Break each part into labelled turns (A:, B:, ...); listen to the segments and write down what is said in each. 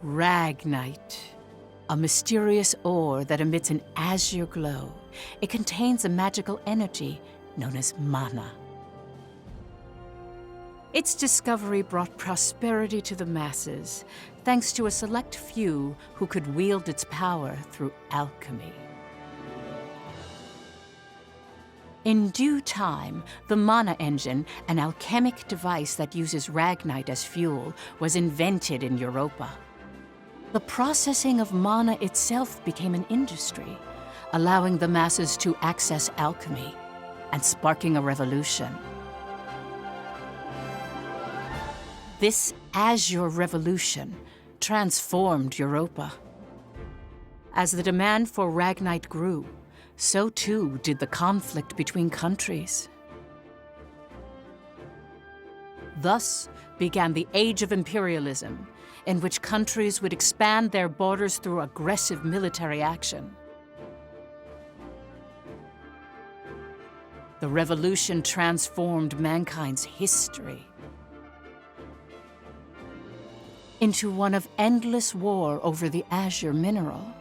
A: Ragnite, a mysterious ore that emits an azure glow. It contains a magical energy known as mana. Its discovery brought prosperity to the masses, thanks to a select few who could wield its power through alchemy. In due time, the mana engine, an alchemic device that uses ragnite as fuel, was invented in Europa. The processing of mana itself became an industry, allowing the masses to access alchemy and sparking a revolution. This Azure Revolution transformed Europa. As the demand for ragnite grew, so too did the conflict between countries. Thus began the Age of Imperialism, in which countries would expand their borders through aggressive military action. The revolution transformed mankind's history into one of endless war over the azure mineral.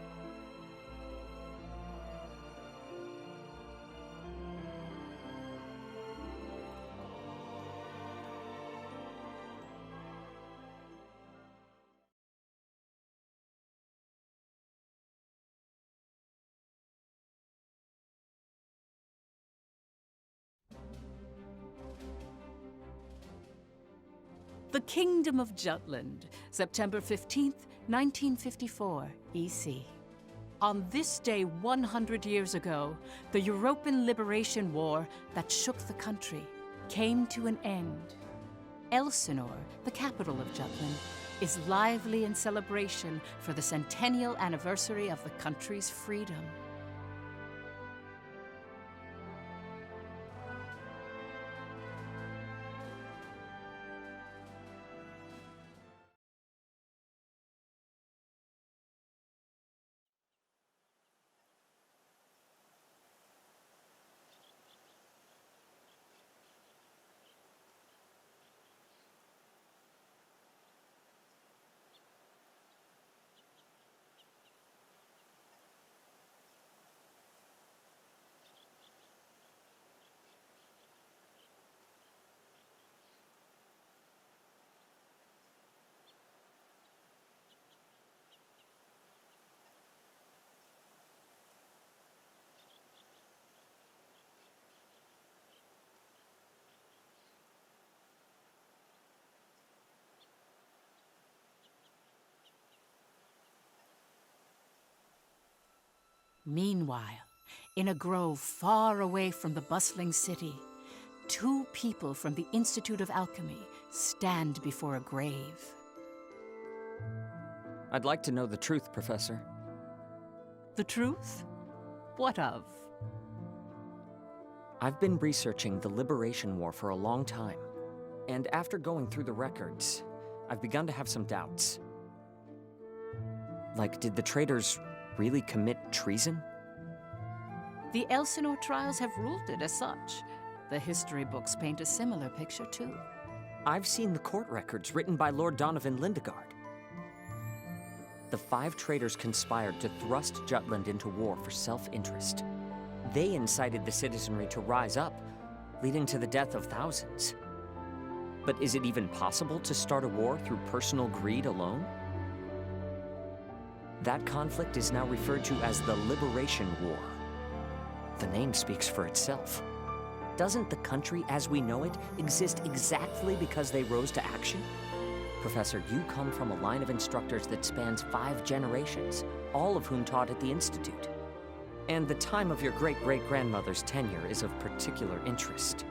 A: The Kingdom of Jutland, September 15th, 1954, EC. On this day 100 years ago, the European Liberation War that shook the country came to an end. Elsinore, the capital of Jutland, is lively in celebration for the centennial anniversary of the country's freedom. Meanwhile, in a grove far away from the bustling city, two people from the Institute of Alchemy stand before a grave.
B: I'd like to know the truth, Professor.
A: The truth? What of?
B: I've been researching the Liberation War for a long time, and after going through the records, I've begun to have some doubts. Like, did the traitors really commit treason?
A: The Elsinore trials have ruled it as such. The history books paint a similar picture, too.
B: I've seen the court records written by Lord Donovan Lindegard. The 5 traitors conspired to thrust Jutland into war for self-interest. They incited the citizenry to rise up, leading to the death of thousands. But is it even possible to start a war through personal greed alone? That conflict is now referred to as the Liberation War. The name speaks for itself. Doesn't the country as we know it exist exactly because they rose to action? Professor, you come from a line of instructors that spans 5 generations, all of whom taught at the Institute. And the time of your great-great-grandmother's tenure is of particular interest.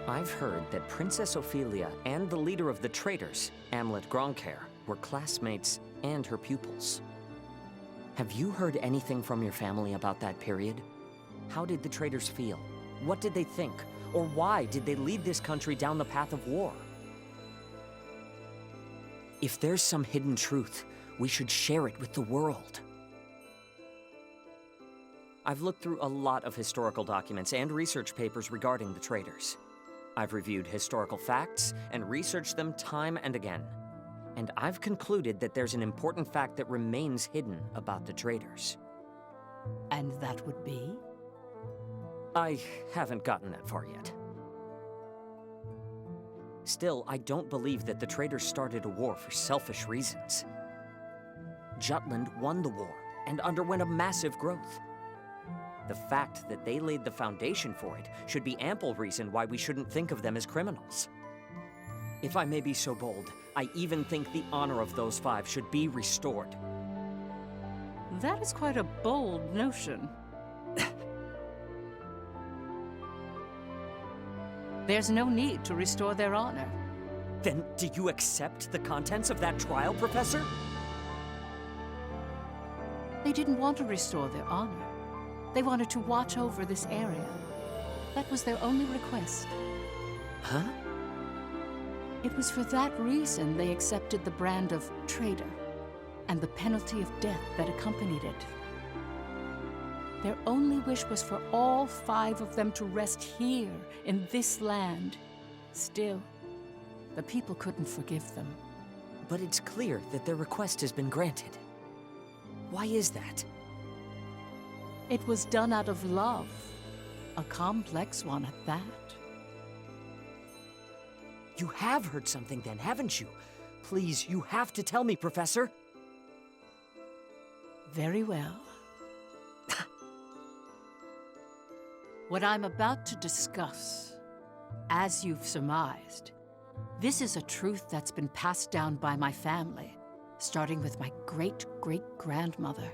B: I've heard that Princess Ophelia and the leader of the traitors, Amlet Gronkaer, were classmates and her pupils. Have you heard anything from your family about that period? How did the traitors feel? What did they think? Or why did they lead this country down the path of war? If there's some hidden truth, we should share it with the world. I've looked through a lot of historical documents and research papers regarding the traitors. I've reviewed historical facts and researched them time and again. And I've concluded that there's an important fact that remains hidden about the traitors.
A: And that would be?
B: I haven't gotten that far yet. Still, I don't believe that the traitors started a war for selfish reasons. Jutland won the war and underwent a massive growth. The fact that they laid the foundation for it should be ample reason why we shouldn't think of them as criminals. If I may be so bold, I even think the honor of those 5 should be restored.
A: That is quite a bold notion. There's no need to restore their honor.
B: Then do you accept the contents of that trial, Professor?
A: They didn't want to restore their honor. They wanted to watch over this area. That was their only request.
B: Huh?
A: It was for that reason they accepted the brand of traitor and the penalty of death that accompanied it. Their only wish was for all 5 of them to rest here in this land. Still, the people couldn't forgive them.
B: But it's clear that their request has been granted. Why is that?
A: It was done out of love, a complex one at that.
B: You have heard something then, haven't you? Please, you have to tell me, Professor.
A: Very well. What I'm about to discuss, as you've surmised, this is a truth that's been passed down by my family, starting with my great-great-grandmother.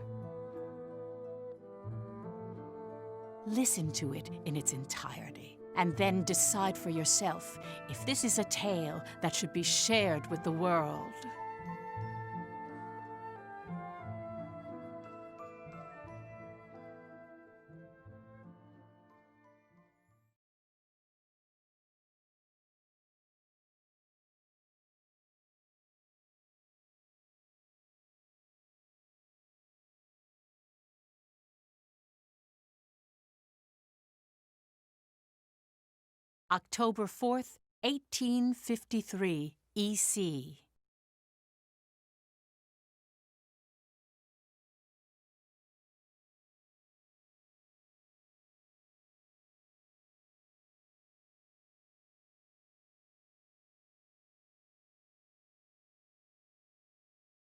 A: Listen to it in its entirety, and then decide for yourself if this is a tale that should be shared with the world. October 4th, 1853, EC.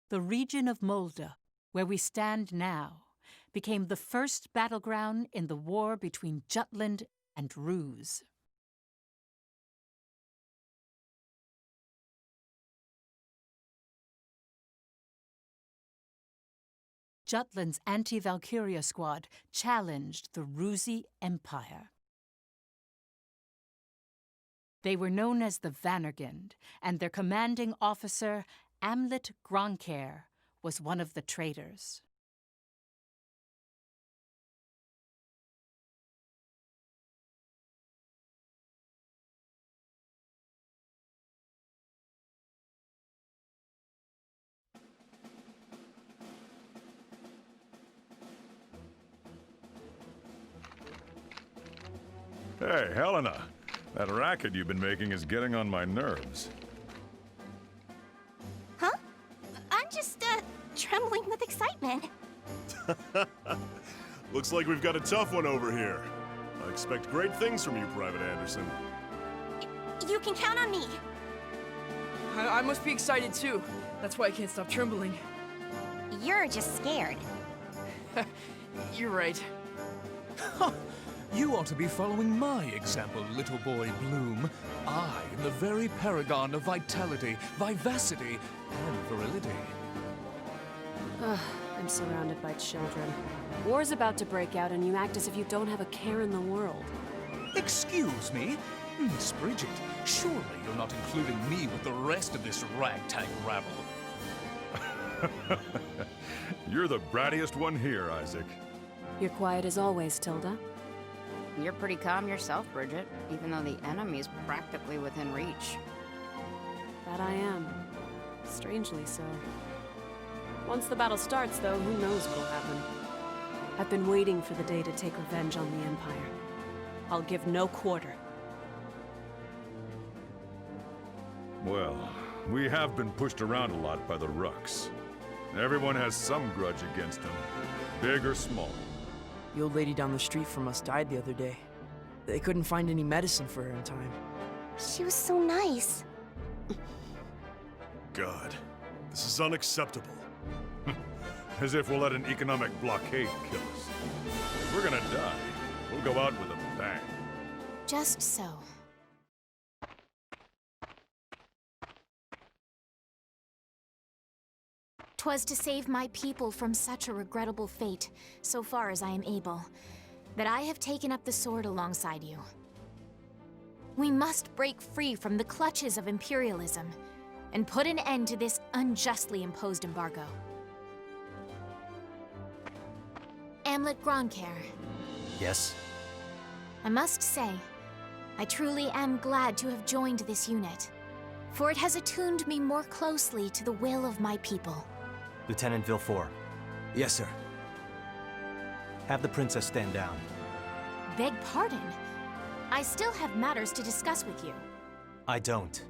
A: The region of Molde, where we stand now, became the first battleground in the war between Jutland and Ruse. Jutland's anti-Valkyria squad challenged the Rusi Empire. They were known as the Vannergund, and their commanding officer, Amlet Gronkair, was one of the traitors.
C: Hey, Helena. That racket you've been making is getting on my nerves.
D: Huh? I'm just, trembling with excitement.
E: Looks like we've got a tough one over here. I expect great things from you, Private Anderson.
D: You can count on me.
F: I must be excited too. That's why I can't stop trembling.
D: You're just scared.
F: You're right.
G: You ought to be following my example, little boy Bloom. I am the very paragon of vitality, vivacity, and virility.
H: I'm surrounded by children. War's about to break out and you act as if you don't have a care in the world.
G: Excuse me? Miss Bridget, surely you're not including me with the rest of this ragtag rabble.
C: You're the brattiest one here, Isaac.
H: You're quiet as always, Tilda.
I: You're pretty calm yourself, Bridget, even though the enemy's practically within reach.
H: That I am. Strangely so. Once the battle starts, though, who knows what'll happen. I've been waiting for the day to take revenge on the Empire. I'll give no quarter.
C: Well, We have been pushed around a lot by the Rucks. Everyone has some grudge against them, big or small.
F: The old lady down the street from us died the other day. They couldn't find any medicine for her in time.
D: She was so nice.
E: God, this is unacceptable.
C: As if we'll let an economic blockade kill us. If we're gonna die, we'll go out with a bang.
D: Just so. 'Twas to save my people from such a regrettable fate, so far as I am able, that I have taken up the sword alongside you. We must break free from the clutches of imperialism and put an end to this unjustly imposed embargo. Amlet Gronkair,
J: Yes?
D: I must say, I truly am glad to have joined this unit, for it has attuned me more closely to the will of my people.
J: Lieutenant Villefort,
K: Yes, sir.
J: have the princess stand down.
D: Beg pardon? I still have matters to discuss with you.
J: I don't.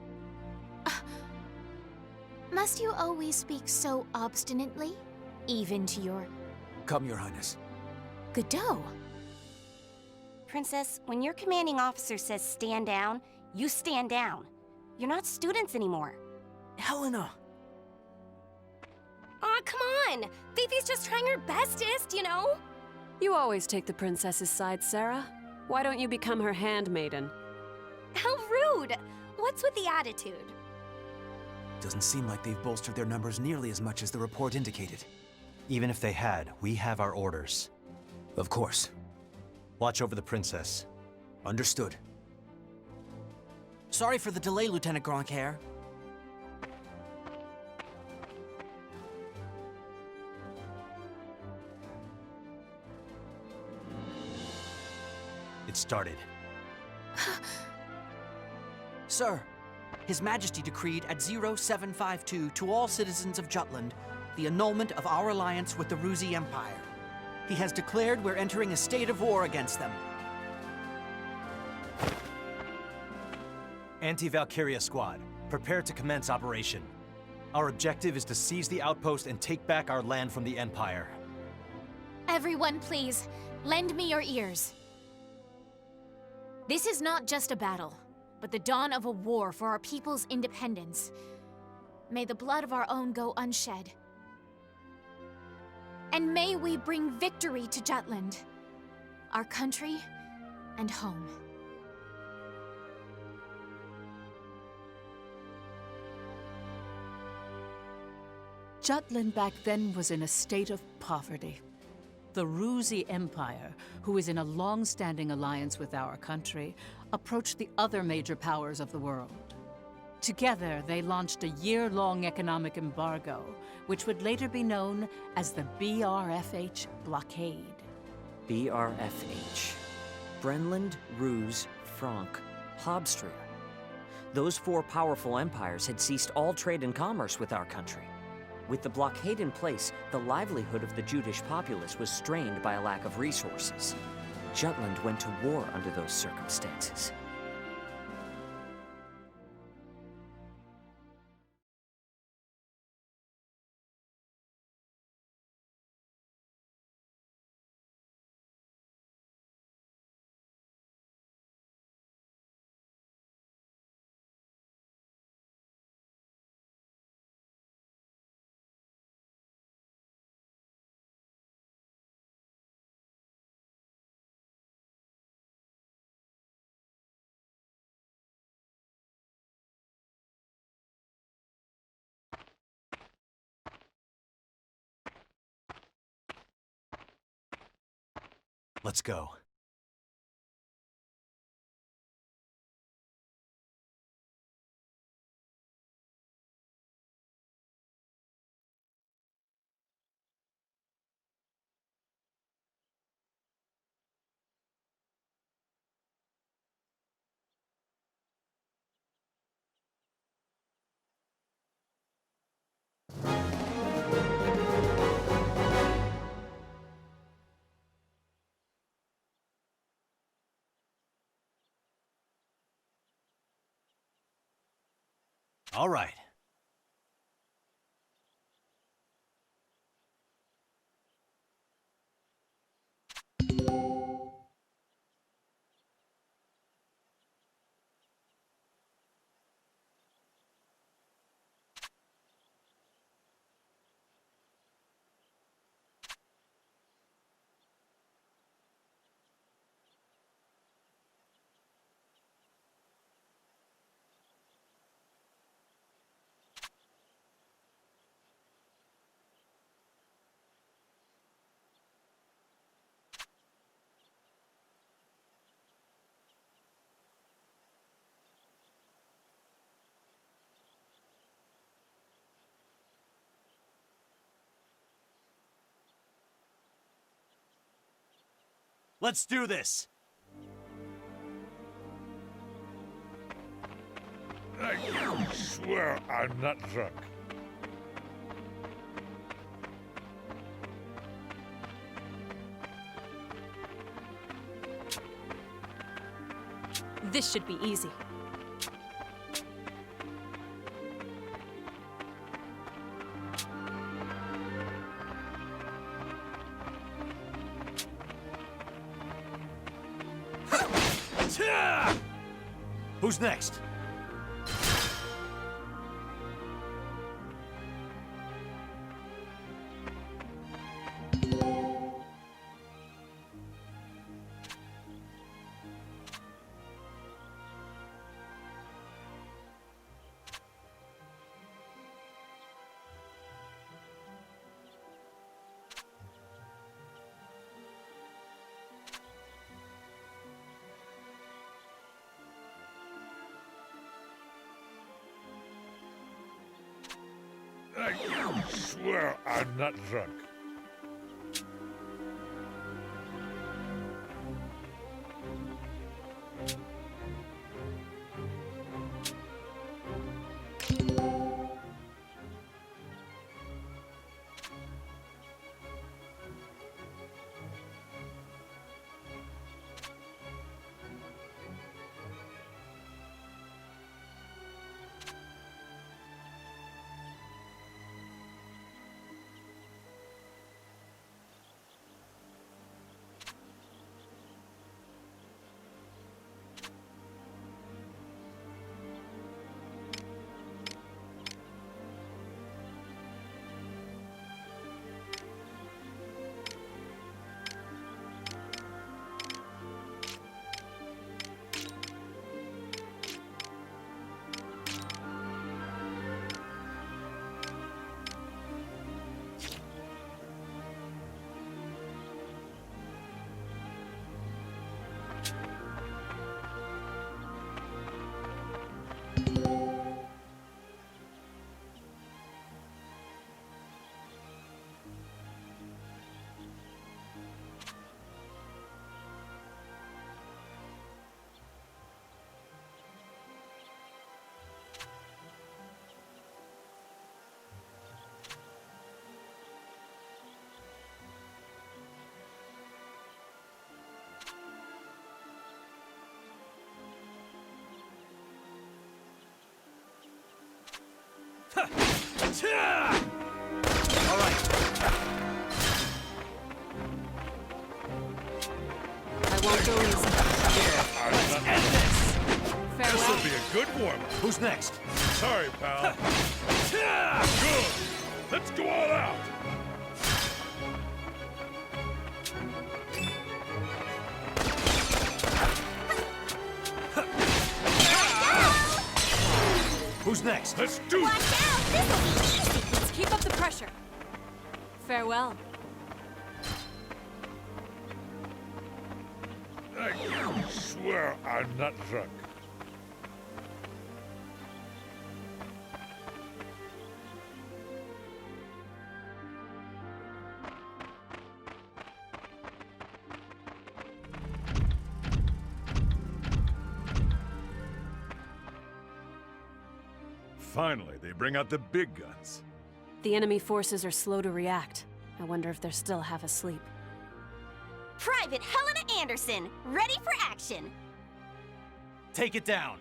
D: Must you always speak so obstinately? Even to your
K: Come, Your Highness.
D: Godot?
L: Princess, when your commanding officer says stand down, you stand down. You're not students anymore.
F: Helena!
L: Aw, come on! Fifi's just trying her bestest, you know?
H: You always take the princess's side, Sarah. Why don't you become her handmaiden?
L: How rude! What's with the attitude?
K: Doesn't seem like they've bolstered their numbers nearly as much as the report indicated.
J: Even if they had, we have our orders.
K: Of course.
J: Watch over the princess.
K: Understood.
F: Sorry for the delay, Lieutenant Gronkair.
J: It started.
F: Sir, His Majesty decreed at 0752 to all citizens of Jutland the annulment of our alliance with the Ruzi Empire. He has declared we're entering a state of war against them.
J: Anti-Valkyria Squad, prepare to commence operation. Our objective is to seize the outpost and take back our land from the Empire.
D: Everyone, please, lend me your ears. This is not just a battle, but the dawn of a war for our people's independence. May the blood of our own go unshed. And may we bring victory to Jutland, our country and home.
A: Jutland back then was in a state of poverty. The Ruzi Empire, who is in a long-standing alliance with our country, approached the other major powers of the world. Together, they launched a year-long economic embargo, which would later be known as the BRFH blockade.
B: BRFH. Brenland, Ruse, Frank, Hobstria. Those four powerful empires had ceased all trade and commerce with our country. With the blockade in place, the livelihood of the Judish populace was strained by a lack of resources. Jutland went to war under those circumstances.
J: Let's go. All right, Let's do this!
C: I swear I'm not drunk.
H: This should be easy.
J: Who's next?
C: I swear I'm not drunk.
J: All right.
H: I won't go easy.
J: Let's end this!
H: Farewell.
C: This'll be a good warm-up.
J: Who's next?
C: Sorry, pal. Good. Let's go all out.
J: Who's next?
C: Let's do
D: Watch
C: this.
D: out! This'll be easy!
H: Let's keep up the pressure. Farewell.
C: I swear I'm not drunk. Finally, they bring out the big guns.
H: The enemy forces are slow to react. I wonder if they're still half asleep.
L: Private Helena Anderson, ready for action.
J: Take it down.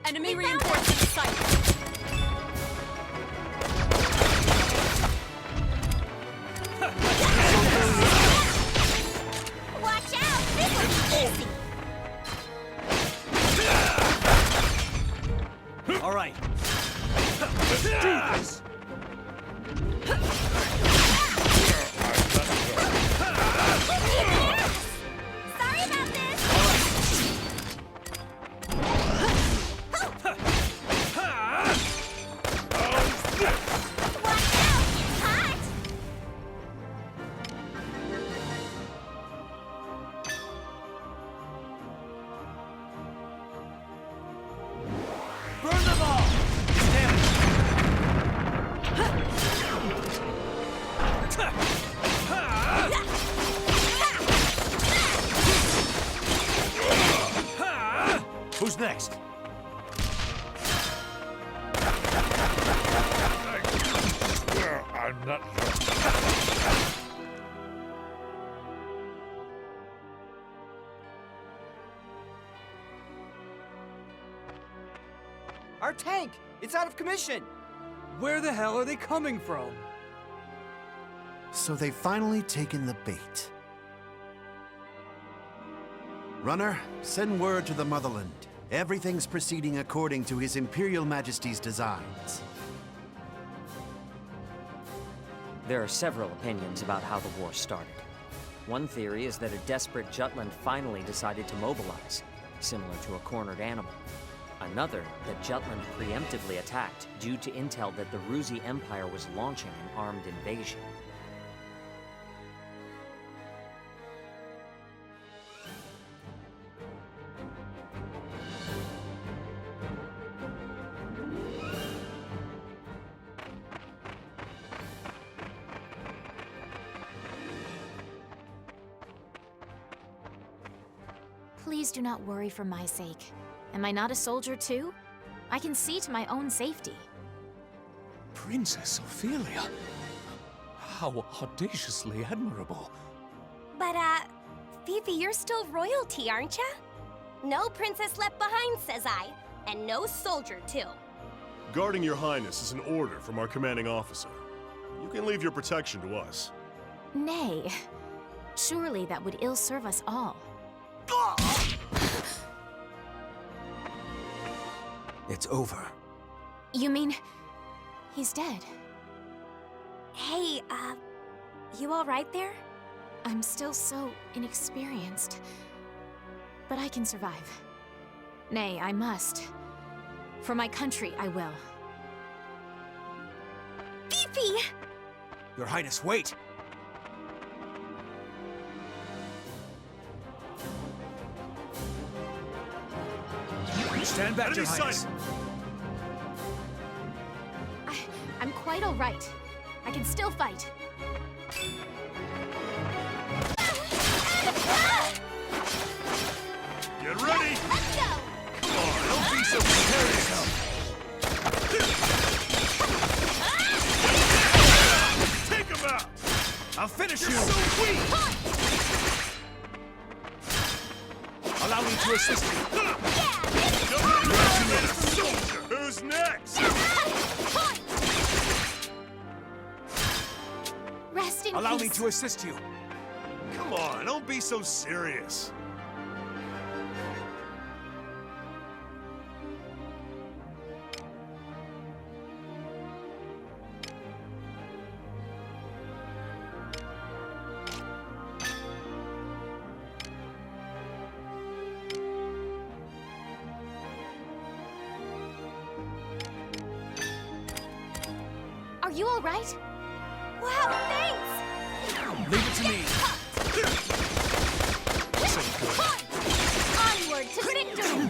H: Enemy reinforcements in sight.
L: Easy!
J: All right.
C: Let's do this!
L: Sorry about this! Watch out! It's hot!
J: Burn them all! Who's next?
C: I'm not sure.
F: Our tank! It's out of commission!
M: Where the hell are they coming from?
N: So they've finally taken the bait. Runner, send word to the Motherland. Everything's proceeding according to His Imperial Majesty's designs.
B: There are several opinions about how the war started. One theory is that a desperate Jutland finally decided to mobilize, similar to a cornered animal. Another, that Jutland preemptively attacked due to intel that the Ruzi Empire was launching an armed invasion.
D: Please do not worry for my sake. Am I not a soldier too? I can see to my own safety.
G: Princess Ophelia. How audaciously admirable.
L: But, Fifi, you're still royalty, aren't ya? No princess left behind, says I. And no soldier, too.
E: Guarding your highness is an order from our commanding officer. You can leave your protection to us.
D: Nay. Surely that would ill serve us all.
K: It's over.
D: You mean... he's dead?
L: Hey, you alright there?
D: I'm still so inexperienced. But I can survive. Nay, I must. For my country, I will.
L: Fifi!
K: Your Highness, wait! Stand back, Your Highness.
D: I'm quite all right. I can still fight.
C: Get ready!
L: Let's go!
C: Come on, don't be so serious! Take him out!
J: I'll finish
C: You're
J: you!
C: so weak!
J: Allow me to assist you.
C: Soldier! Who's next?
D: Rest in
J: Allow
D: peace.
J: me to assist you.
E: Come on, don't be so serious.
D: Are you all right?
L: Wow, thanks!
J: Leave it to me.
D: Onward to victory!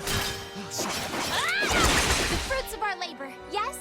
D: The fruits of our labor, yes?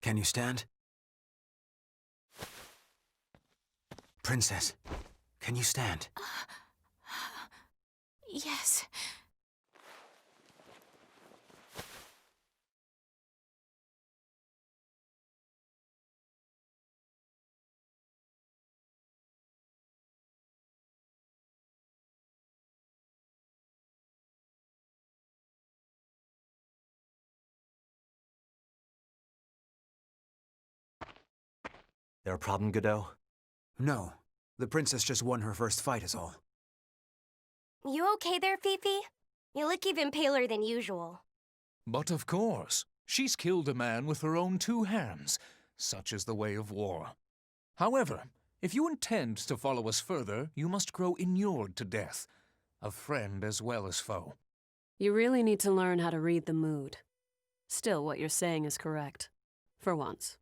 K: Can you stand? Princess, can you stand?
D: Yes.
J: There a problem, Godot?
K: No. The princess just won her first fight is all.
L: You okay there, Fifi? You look even paler than usual.
G: But of course, she's killed a man with her own 2 hands. Such is the way of war. However, if you intend to follow us further, you must grow inured to death, of friend as well as foe.
H: You really need to learn how to read the mood. Still, what you're saying is correct. For once.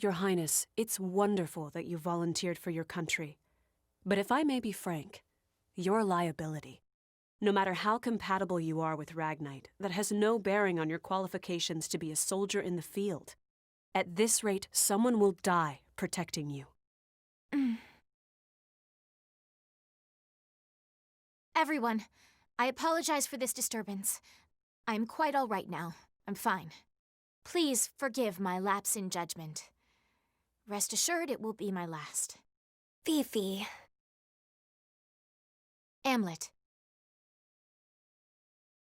H: Your Highness, it's wonderful that you volunteered for your country. But if I may be frank, you're a liability. No matter how compatible you are with Ragnite, that has no bearing on your qualifications to be a soldier in the field. At this rate, someone will die protecting you.
D: Everyone, I apologize for this disturbance. I'm quite all right now. I'm fine. Please forgive my lapse in judgment. Rest assured it will be my last.
L: Fifi.
D: Amlet.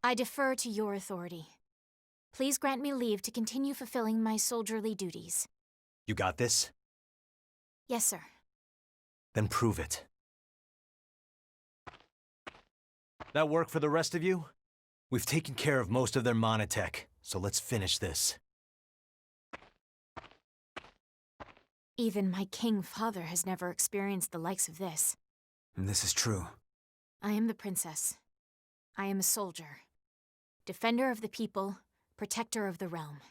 D: I defer to your authority. Please grant me leave to continue fulfilling my soldierly duties.
J: You got this?
D: Yes, sir.
J: Then prove it. That work for the rest of you? We've taken care of most of their monotech, so let's finish this.
D: Even my king father has never experienced the likes of this.
K: This is true.
D: I am the princess. I am a soldier. Defender of the people, protector of the realm.